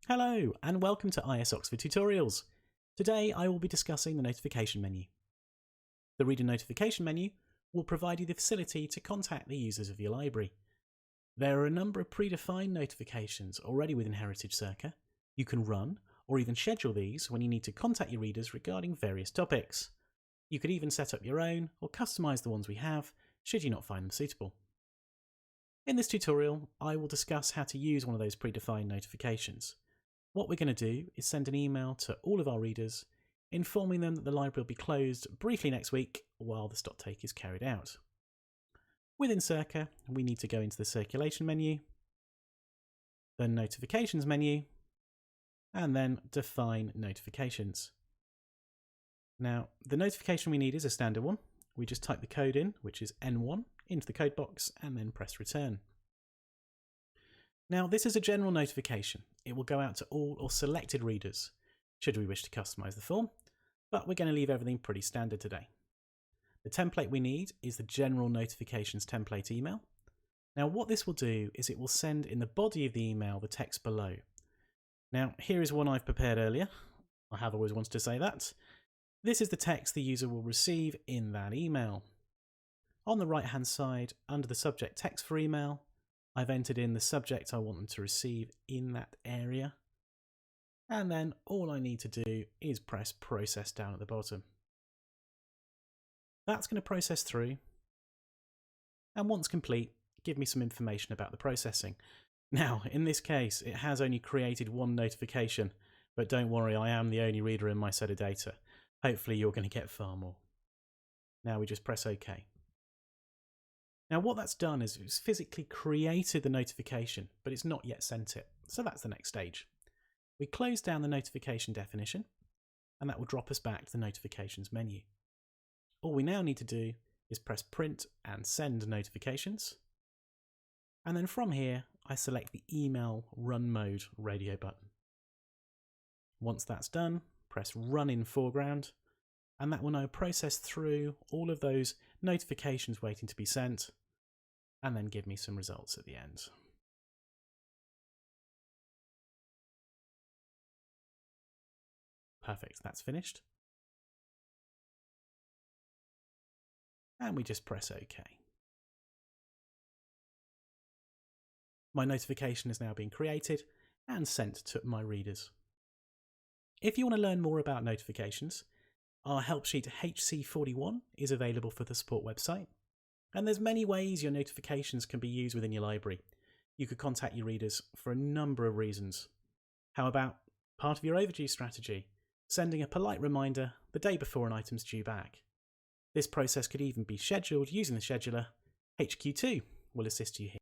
Hello and welcome to IS Oxford Tutorials. Today I will be discussing the notification menu. The reader notification menu will provide you the facility to contact the users of your library. There are a number of predefined notifications already within Heritage Cirqa. You can run or even schedule these when you need to contact your readers regarding various topics. You could even set up your own or customise the ones we have should you not find them suitable. In this tutorial I will discuss how to use one of those predefined notifications. What we're going to do is send an email to all of our readers informing them that the library will be closed briefly next week while the stock take is carried out. Within Cirqa, we need to go into the circulation menu, the notifications menu, and then define notifications. Now, the notification we need is a standard one. We just type the code in, which is N1, into the code box and then press return. Now, this is a general notification. It will go out to all or selected readers, should we wish to customise the form, but we're going to leave everything pretty standard today. The template we need is the general notifications template email. Now, what this will do is it will send in the body of the email the text below. Now, here is one I've prepared earlier. I have always wanted to say that. This is the text the user will receive in that email. On the right hand side, under the subject text for email, I've entered in the subject I want them to receive in that area. And then all I need to do is press process down at the bottom. That's going to process through. And once complete, give me some information about the processing. Now, in this case, it has only created one notification, but don't worry, I am the only reader in my set of data. Hopefully you're going to get far more. Now we just press OK. Now what that's done is it's physically created the notification, but it's not yet sent it. So that's the next stage. We close down the notification definition, and that will drop us back to the notifications menu. All we now need to do is press print and send notifications. And then from here, I select the email run mode radio button. Once that's done, press run in foreground, and that will now process through all of those notifications waiting to be sent, and then give me some results at the end. Perfect, that's finished. And we just press OK. My notification is now being created and sent to my readers. If you want to learn more about notifications, our help sheet HC41 is available for the support website, and there's many ways your notifications can be used within your library. You could contact your readers for a number of reasons. How about part of your overdue strategy, sending a polite reminder the day before an item's due back? This process could even be scheduled using the scheduler. HQ2 will assist you here.